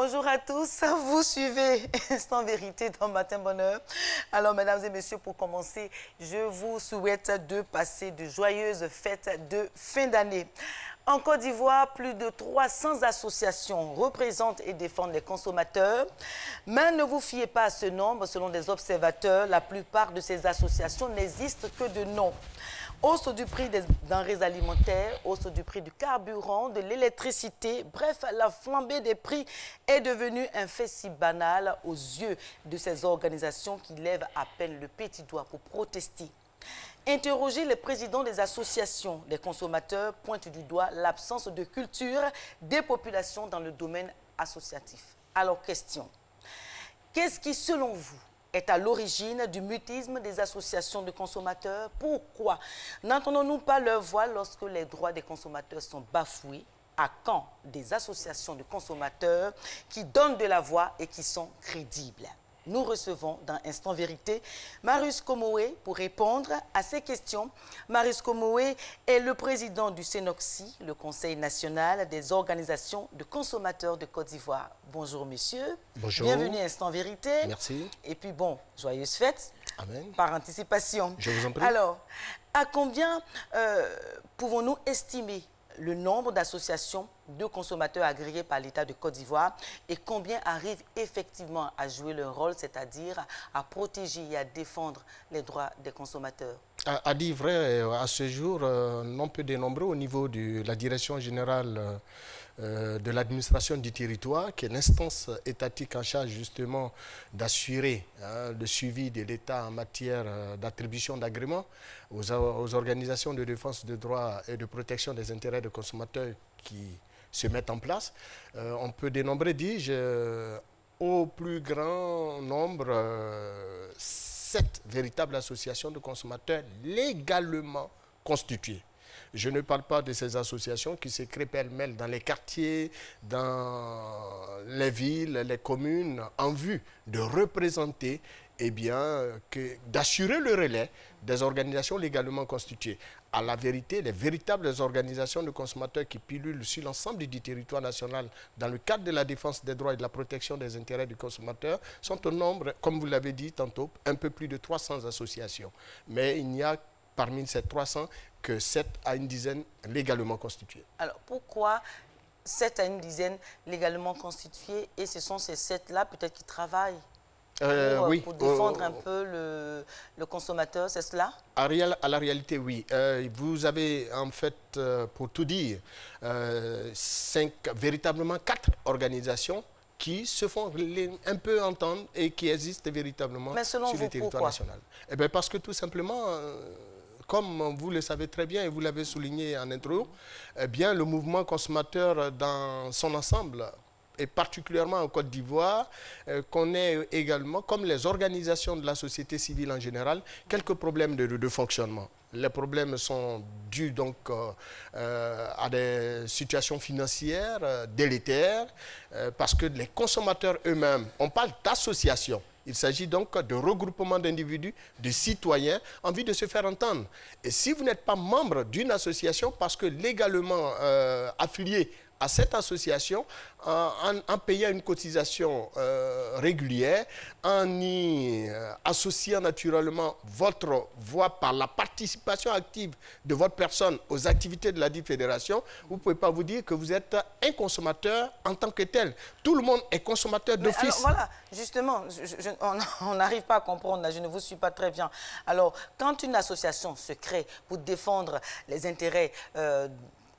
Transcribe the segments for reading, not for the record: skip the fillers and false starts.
Bonjour à tous, vous suivez Instant Vérité dans Matin Bonheur. Alors, mesdames et messieurs, pour commencer, je vous souhaite de passer de joyeuses fêtes de fin d'année. En Côte d'Ivoire, plus de 300 associations représentent et défendent les consommateurs. Mais ne vous fiez pas à ce nombre. Selon des observateurs, la plupart de ces associations n'existent que de nom. Hausse du prix des denrées alimentaires, hausse du prix du carburant, de l'électricité. Bref, la flambée des prix est devenue un fait si banal aux yeux de ces organisations qui lèvent à peine le petit doigt pour protester. Interroger les présidents des associations des consommateurs pointe du doigt l'absence de culture des populations dans le domaine associatif. Alors, question. Qu'est-ce qui, selon vous, est à l'origine du mutisme des associations de consommateurs? Pourquoi n'entendons-nous pas leur voix lorsque les droits des consommateurs sont bafoués? À quand des associations de consommateurs qui donnent de la voix et qui sont crédibles? Nous recevons dans Instant Vérité Marius Komoé pour répondre à ces questions. Marius Komoé est le président du CENOCSI, le Conseil national des organisations de consommateurs de Côte d'Ivoire. Bonjour monsieur. Bonjour. Bienvenue à Instant Vérité. Merci. Et puis bon, joyeuses fêtes. Amen. Par anticipation. Je vous en prie. Alors, à combien pouvons-nous estimer le nombre d'associations de consommateurs agréées par l'État de Côte d'Ivoire et combien arrivent effectivement à jouer leur rôle, c'est-à-dire à protéger et à défendre les droits des consommateurs? À dire vrai, à ce jour, non peu dénombré au niveau de la direction générale de l'administration du territoire, qui est l'instance étatique en charge justement d'assurer le suivi de l'État en matière d'attribution d'agréments aux organisations de défense des droits et de protection des intérêts des consommateurs qui se mettent en place. On peut dénombrer, dis-je, au plus grand nombre, 7 véritables associations de consommateurs légalement constituées. Je ne parle pas de ces associations qui se créent pêle-mêle dans les quartiers, dans les villes, les communes, en vue de représenter, eh bien, d'assurer le relais des organisations légalement constituées. À la vérité, les véritables organisations de consommateurs qui pilulent sur l'ensemble du territoire national dans le cadre de la défense des droits et de la protection des intérêts du consommateur sont au nombre, comme vous l'avez dit tantôt, un peu plus de 300 associations. Mais il n'y a parmi ces 300 que 7 à une dizaine légalement constituées. Alors, pourquoi 7 à une dizaine légalement constituées et ce sont ces 7-là peut-être qui travaillent oui, pour défendre un peu le consommateur, c'est cela? À la réalité, oui. Vous avez en fait, pour tout dire, véritablement 4 organisations qui se font un peu entendre et qui existent véritablement sur le territoire national. Eh bien, parce que tout simplement, comme vous le savez très bien et vous l'avez souligné en intro, eh bien, le mouvement consommateur dans son ensemble, et particulièrement en Côte d'Ivoire, connaît également, comme les organisations de la société civile en général, quelques problèmes de fonctionnement. Les problèmes sont dus donc à des situations financières délétères, parce que les consommateurs eux-mêmes, on parle d'associations. Il s'agit donc de regroupement d'individus, de citoyens, en vue de se faire entendre. Et si vous n'êtes pas membre d'une association, parce que légalement affilié à cette association, en payant une cotisation régulière, en y associant naturellement votre voix par la participation active de votre personne aux activités de la dite fédération, vous ne pouvez pas vous dire que vous êtes un consommateur en tant que tel. Tout le monde est consommateur d'office. Voilà, justement, on n'arrive pas à comprendre, là, je ne vous suis pas très bien. Alors, quand une association se crée pour défendre les intérêts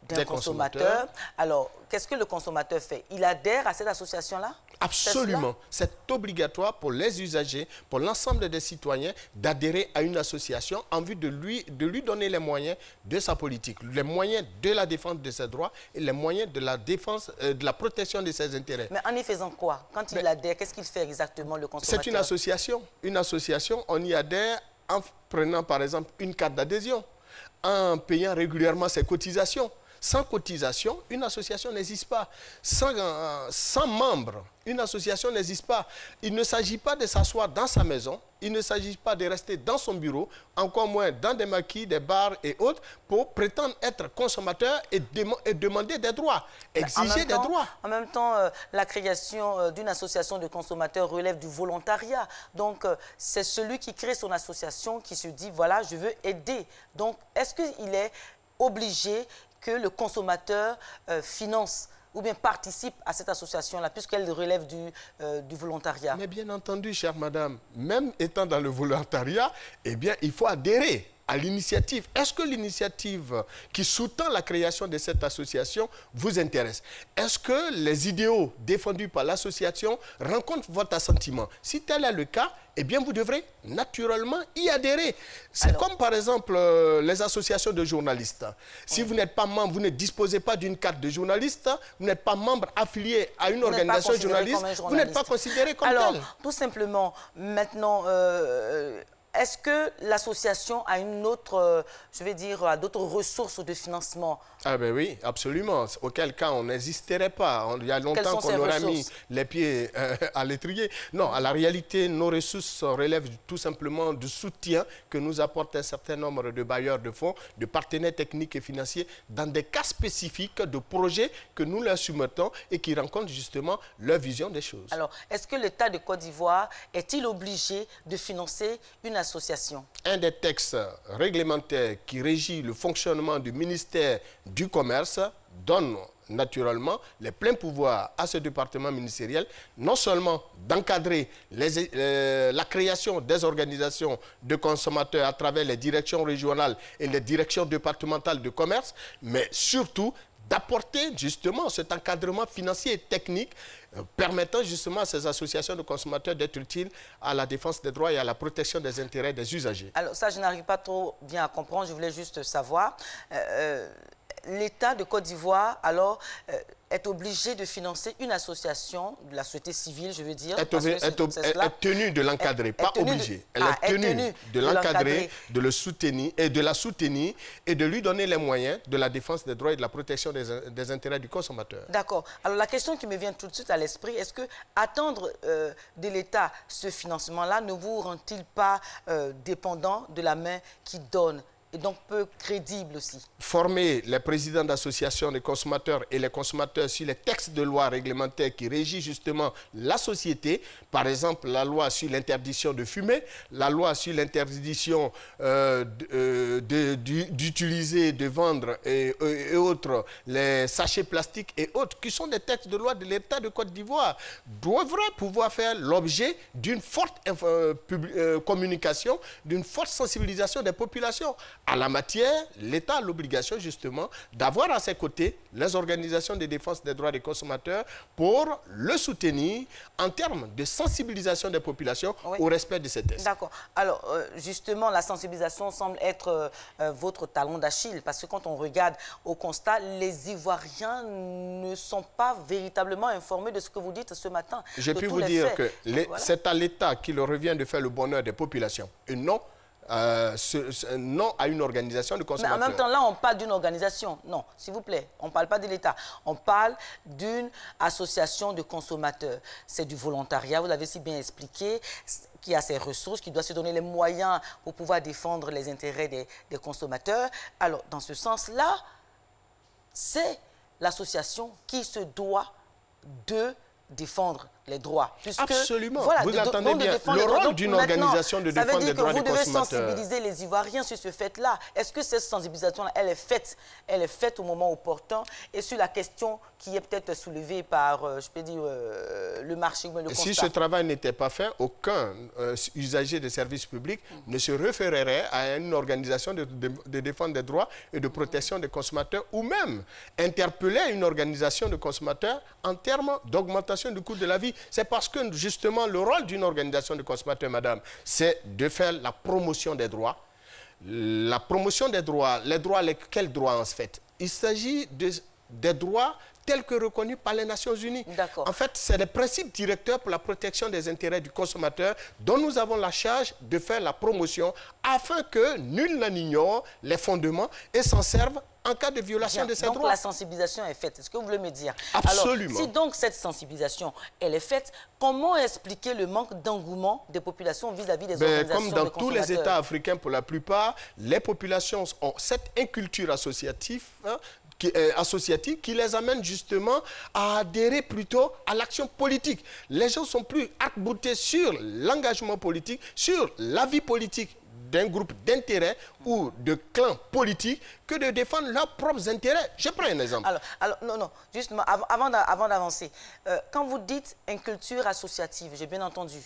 d'un consommateur. Alors, qu'est-ce que le consommateur fait? Il adhère à cette association-là? Absolument. C'est obligatoire pour les usagers, pour l'ensemble des citoyens, d'adhérer à une association en vue de lui donner les moyens de sa politique, les moyens de la défense de ses droits et les moyens de la défense, de la protection de ses intérêts. Mais en y faisant quoi? Quand il adhère, qu'est-ce qu'il fait exactement, le consommateur? C'est une association. Une association, on y adhère en prenant par exemple une carte d'adhésion, en payant régulièrement ses cotisations. Sans cotisation, une association n'existe pas. Sans membres, une association n'existe pas. Il ne s'agit pas de s'asseoir dans sa maison, il ne s'agit pas de rester dans son bureau, encore moins dans des maquis, des bars et autres, pour prétendre être consommateur et demander des droits, exiger des droits. En même temps, la création d'une association de consommateurs relève du volontariat. Donc, c'est celui qui crée son association qui se dit, voilà, je veux aider. Donc, est-ce qu'il est obligé que le consommateur finance ou bien participe à cette association-là, puisqu'elle relève du volontariat? Mais bien entendu, chère madame, même étant dans le volontariat, eh bien, il faut adhérer à l'initiative. Est-ce que l'initiative qui sous-tend la création de cette association vous intéresse? Est-ce que les idéaux défendus par l'association rencontrent votre assentiment? Si tel est le cas, eh bien, vous devrez naturellement y adhérer. C'est comme, par exemple, les associations de journalistes. Si vous n'êtes pas membre, vous ne disposez pas d'une carte de journaliste, vous n'êtes pas membre affilié à une organisation journaliste, vous n'êtes pas considéré comme tel. Alors, tout simplement, maintenant, est-ce que l'association a une autre, je vais dire, a d'autres ressources de financement? Ah ben oui, absolument. Auquel cas, on n'existerait pas. Il y a longtemps qu'on aurait mis les pieds à l'étrier. Non, à la réalité, nos ressources relèvent tout simplement du soutien que nous apporte un certain nombre de bailleurs de fonds, de partenaires techniques et financiers, dans des cas spécifiques de projets que nous leur soumettons et qui rencontrent justement leur vision des choses. Alors, est-ce que l'État de Côte d'Ivoire est-il obligé de financer une association? Un des textes réglementaires qui régit le fonctionnement du ministère du Commerce donne naturellement les pleins pouvoirs à ce département ministériel, non seulement d'encadrer la création des organisations de consommateurs à travers les directions régionales et les directions départementales de commerce, mais surtout d'apporter justement cet encadrement financier et technique permettant justement à ces associations de consommateurs d'être utiles à la défense des droits et à la protection des intérêts des usagers. Alors ça, je n'arrive pas trop bien à comprendre, je voulais juste savoir. L'État de Côte d'Ivoire, alors, est obligé de financer une association de la société civile, je veux dire. Est tenue de l'encadrer, pas obligée. Elle est tenue de l'encadrer, de le soutenir et de la soutenir et de lui donner les moyens de la défense des droits et de la protection des intérêts du consommateur. D'accord. Alors la question qui me vient tout de suite à l'esprit, est-ce que attendre de l'État ce financement-là ne vous rend-il pas dépendant de la main qui donne? Et donc peu crédible aussi. Former les présidents d'associations des consommateurs et les consommateurs sur les textes de loi réglementaires qui régissent justement la société, par exemple la loi sur l'interdiction de fumer, la loi sur l'interdiction d'utiliser, de vendre et autres, les sachets plastiques et autres, qui sont des textes de loi de l'État de Côte d'Ivoire, devraient pouvoir faire l'objet d'une forte communication, d'une forte sensibilisation des populations. À la matière, l'État a l'obligation justement d'avoir à ses côtés les organisations de défense des droits des consommateurs pour le soutenir en termes de sensibilisation des populations au respect de ces textes. D'accord. Alors, justement, la sensibilisation semble être votre talon d'Achille parce que quand on regarde au constat, les Ivoiriens ne sont pas véritablement informés de ce que vous dites ce matin. Je puis vous dire que c'est à l'État qu'il revient de faire le bonheur des populations et non non à une organisation de consommateurs. Mais en même temps, là, on parle d'une organisation. Non, s'il vous plaît, on ne parle pas de l'État. On parle d'une association de consommateurs. C'est du volontariat, vous l'avez si bien expliqué, qui a ses ressources, qui doit se donner les moyens pour pouvoir défendre les intérêts des consommateurs. Alors, dans ce sens-là, c'est l'association qui se doit de défendre les droits. Absolument. Voilà, vous entendez bien. Le rôle d'une organisation de défense des droits des consommateurs. Ça veut dire que vous devez sensibiliser les Ivoiriens sur ce fait-là. Est-ce que cette sensibilisation, elle est faite au moment opportun et sur la question qui est peut-être soulevée par, je peux dire, le marché ou le constat? Si ce travail n'était pas fait, aucun usager de services publics ne se référerait à une organisation de défense des droits et de protection des consommateurs ou même interpeller une organisation de consommateurs en termes d'augmentation du coût de la vie. C'est parce que, justement, le rôle d'une organisation de consommateurs, madame, c'est de faire la promotion des droits. La promotion des droits, quels droits en fait? Il s'agit des droits tels que reconnus par les Nations Unies. En fait, c'est des principes directeurs pour la protection des intérêts du consommateur dont nous avons la charge de faire la promotion afin que nul n'en ignore les fondements et s'en serve en cas de violation de ces droits. Donc la sensibilisation est faite, est-ce que vous voulez me dire? Absolument. Alors, si donc cette sensibilisation, elle est faite, comment expliquer le manque d'engouement des populations vis-à-vis des organisations comme dans de tous les États africains, pour la plupart, les populations ont cette inculture associative, qui les amène justement à adhérer plutôt à l'action politique. Les gens sont plus arc-boutés sur l'engagement politique, sur la vie politique d'un groupe d'intérêts ou de clans politiques que de défendre leurs propres intérêts. Je prends un exemple. Alors non, justement, avant d'avancer, quand vous dites une culture associative, j'ai bien entendu.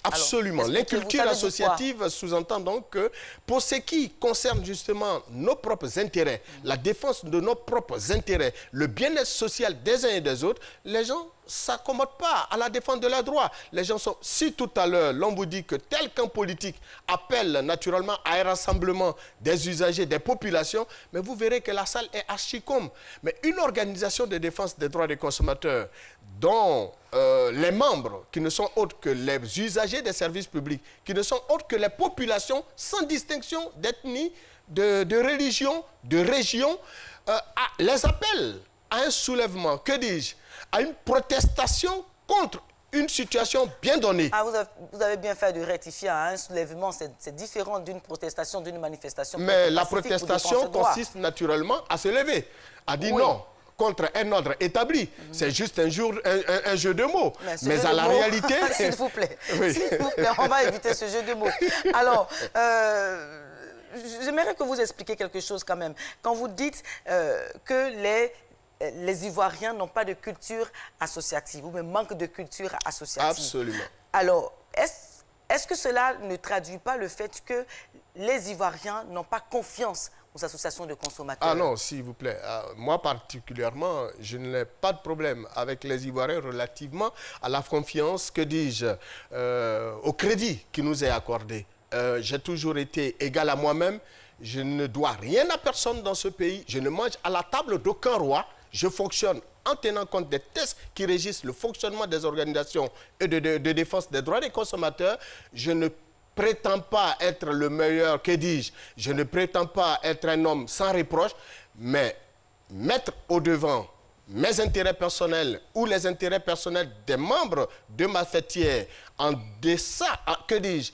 Absolument. L'inculture associative sous-entend donc que pour ce qui concerne justement nos propres intérêts, la défense de nos propres intérêts, le bien-être social des uns et des autres, les gens ne s'accommodent pas à la défense de leurs droits. Les gens sont... Si tout à l'heure, l'on vous dit que tel camp politique appelle naturellement à un rassemblement des usagers, des populations, mais vous verrez que la salle est archi-com. Mais une organisation de défense des droits des consommateurs dont les membres, qui ne sont autres que les usagers des services publics, qui ne sont autres que les populations sans distinction d'ethnie, de religion, de région, les appellent à un soulèvement, que dis-je, à une protestation contre une situation bien donnée. Ah, vous avez bien fait de rectifier à un soulèvement, c'est différent d'une protestation, d'une manifestation. Mais la protestation consiste naturellement à se lever, à dire non contre un ordre établi. C'est juste un jeu de mots. Mais à la réalité... S'il vous plaît, s'il vous plaît, on va éviter ce jeu de mots. Alors, j'aimerais que vous expliquiez quelque chose quand même. Quand vous dites que les Ivoiriens n'ont pas de culture associative ou même manquent de culture associative. Absolument. Alors, est-ce que cela ne traduit pas le fait que les Ivoiriens n'ont pas confiance aux associations de consommateurs? Ah non, s'il vous plaît. Moi particulièrement, je n'ai pas de problème avec les Ivoiriens relativement à la confiance, que dis-je, au crédit qui nous est accordé. J'ai toujours été égal à moi-même. Je ne dois rien à personne dans ce pays. Je ne mange à la table d'aucun roi. Je fonctionne en tenant compte des tests qui régissent le fonctionnement des organisations et de défense des droits des consommateurs. Je ne prétends pas être le meilleur, que dis-je. Je ne prétends pas être un homme sans reproche, mais mettre au devant mes intérêts personnels ou les intérêts personnels des membres de ma fêtière en deçà, que dis-je,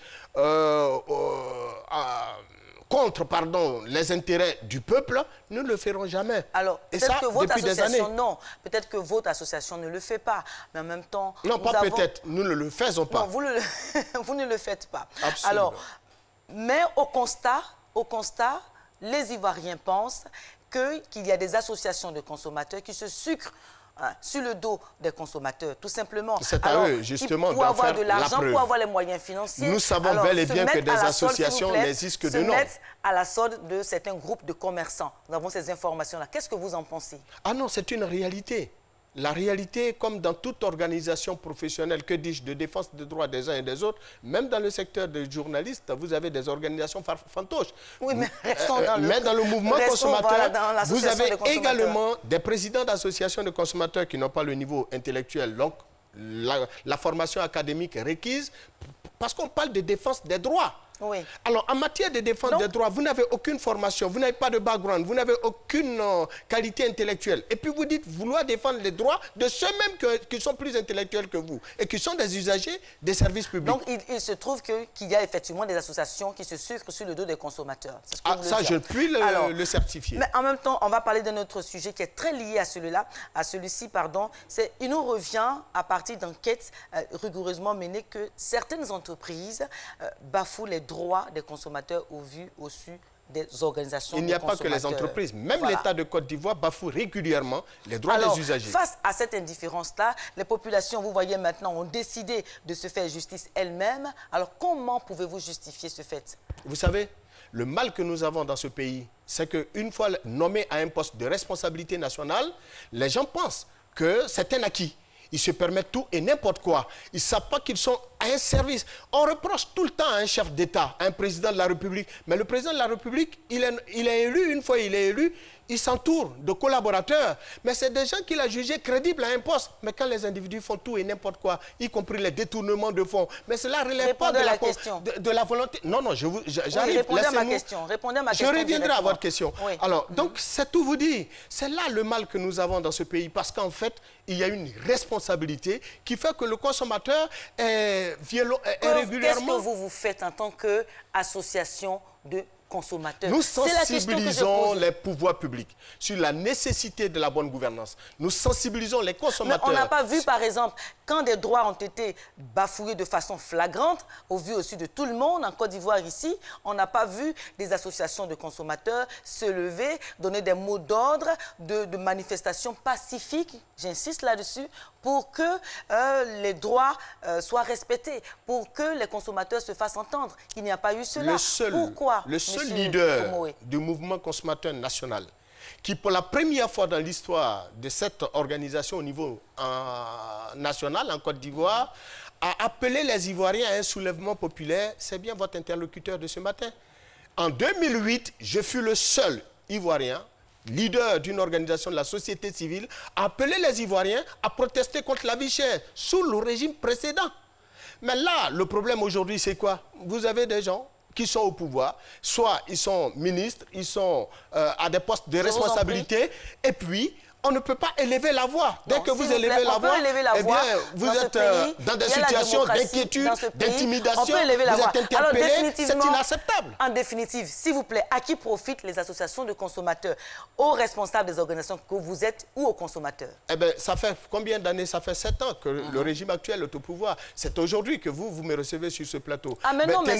contre, pardon, les intérêts du peuple, nous ne le ferons jamais. Alors, peut-être que votre association, non, peut-être que votre association ne le fait pas, mais en même temps... Non, pas peut-être, nous ne le faisons pas. Non, vous ne le faites pas. Absolument. Alors, mais au constat, les Ivoiriens pensent qu'il y a des associations de consommateurs qui se sucrent sur le dos des consommateurs, tout simplement. C'est à eux, justement, pour avoir de la l'argent, preuve. pour avoir les moyens financiers. Nous savons bel et bien que des associations n'existent que de nom. Se mettre à la solde de certains groupes de commerçants. Nous avons ces informations-là. Qu'est-ce que vous en pensez? Ah non, c'est une réalité. La réalité, comme dans toute organisation professionnelle, que dis-je, de défense des droits des uns et des autres, même dans le secteur des journalistes, vous avez des organisations fantoches. Oui, mais restons dans le mouvement consommateur, vous avez également des des présidents d'associations de consommateurs qui n'ont pas le niveau intellectuel. Donc, la formation académique requise, parce qu'on parle de défense des droits. Oui. Alors, en matière de défense des droits, vous n'avez aucune formation, vous n'avez pas de background, vous n'avez aucune qualité intellectuelle. Et puis vous dites vouloir défendre les droits de ceux-mêmes qui sont plus intellectuels que vous et qui sont des usagers des services publics. Donc, il se trouve qu'il y a effectivement des associations qui se sucrent sur le dos des consommateurs. Ce que ça, je puis le certifier. Mais en même temps, on va parler d'un autre sujet qui est très lié à celui-ci, pardon. Il nous revient à partir d'enquêtes rigoureusement menées que certaines entreprises bafouent les droits des consommateurs au su des organisations de consommateurs. Il n'y a pas que les entreprises. Même l'État de Côte d'Ivoire bafoue régulièrement les droits des usagers. Face à cette indifférence-là, les populations, vous voyez maintenant, ont décidé de se faire justice elles-mêmes. Alors, comment pouvez-vous justifier ce fait? Vous savez, le mal que nous avons dans ce pays, c'est qu'une fois nommés à un poste de responsabilité nationale, les gens pensent que c'est un acquis. Ils se permettent tout et n'importe quoi. Ils ne savent pas qu'ils sont un service. On reproche tout le temps à un chef d'État, à un président de la République. Mais le président de la République, il est élu, une fois il est élu, il s'entoure de collaborateurs. Mais c'est des gens qu'il a jugés crédibles à un poste. Mais quand les individus font tout et n'importe quoi, y compris les détournements de fonds, mais cela ne relève pas de la volonté. Non, non, j'arrive. Oui, répondez à ma question. Je reviendrai à votre question. Oui. Alors, donc, c'est tout vous dire. C'est là le mal que nous avons dans ce pays. Parce qu'en fait, il y a une responsabilité qui fait que le consommateur est régulièrement... Qu'est-ce que vous faites en tant qu'association de consommateurs? Nous sensibilisons les pouvoirs publics sur la nécessité de la bonne gouvernance. Nous sensibilisons les consommateurs. Mais on n'a pas vu, par exemple, quand des droits ont été bafoués de façon flagrante, au vu aussi de tout le monde, en Côte d'Ivoire ici, on n'a pas vu des associations de consommateurs se lever, donner des mots d'ordre, de manifestations pacifiques, j'insiste là-dessus, pour que les droits soient respectés, pour que les consommateurs se fassent entendre. Il n'y a pas eu cela. Pourquoi? Le seul leader du mouvement consommateur national qui, pour la première fois dans l'histoire de cette organisation au niveau national en Côte d'Ivoire, a appelé les Ivoiriens à un soulèvement populaire, c'est bien votre interlocuteur de ce matin. En 2008, je fus le seul Ivoirien, leader d'une organisation de la société civile, à appeler les Ivoiriens à protester contre la vie chère sous le régime précédent. Mais là, le problème aujourd'hui, c'est quoi? Vous avez des gens qui sont au pouvoir, soit ils sont ministres, ils sont à des postes de responsabilité, et puis on ne peut pas élever la voix. Dès que vous élevez la voix, eh bien, vous êtes dans des situations d'inquiétude, d'intimidation, vous êtes interpellé, c'est inacceptable. En définitive, s'il vous plaît, à qui profitent les associations de consommateurs? Aux responsables des organisations que vous êtes ou aux consommateurs? Eh bien, ça fait combien d'années? Ça fait 7 ans que le régime actuel est au pouvoir. C'est aujourd'hui que vous me recevez sur ce plateau. Ah mais non, mais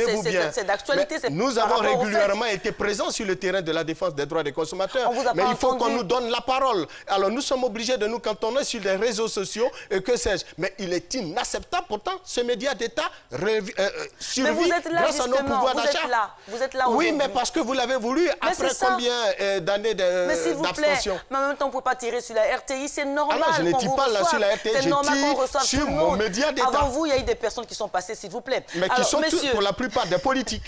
c'est d'actualité. Nous avons régulièrement été présents sur le terrain de la défense des droits des consommateurs. Mais il faut qu'on nous donne la parole. Alors, nous sommes obligés de nous cantonner sur les réseaux sociaux et que sais-je. Mais il est inacceptable, pourtant, ce média d'État survit grâce à nos pouvoirs d'achat. Vous êtes là oui, mais parce que vous l'avez voulu, après combien d'années d'abstention. Mais en même temps, on ne peut pas tirer sur la RTI, c'est normal. Ah non, je ne tire pas là sur la RTI, je tire sur mon média d'État. Avant vous, il y a eu des personnes qui sont passées, s'il vous plaît. Mais qui sont pour la plupart des politiques.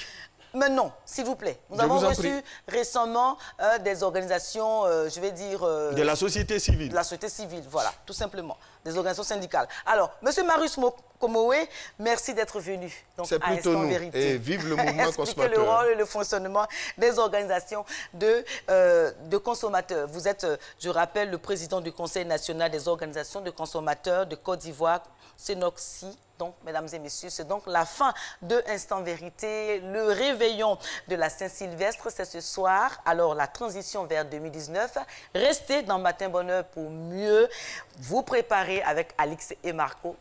Mais non, s'il vous plaît. Nous avons reçu récemment des organisations, je vais dire... de la société civile. De la société civile, voilà, tout simplement. Des organisations syndicales. Alors, M. Marius Komoé, merci d'être venu. C'est plutôt nous. Vérité. Et vive le mouvement consommateur. Le rôle et le fonctionnement des organisations de consommateurs. Vous êtes, je rappelle, le président du Conseil national des organisations de consommateurs de Côte d'Ivoire, CNOCSI. Donc, mesdames et messieurs, c'est donc la fin de Instant Vérité. Le réveillon de la Saint-Sylvestre, c'est ce soir. Alors, la transition vers 2019. Restez dans Matin Bonheur pour mieux vous préparer avec Alix et Marco.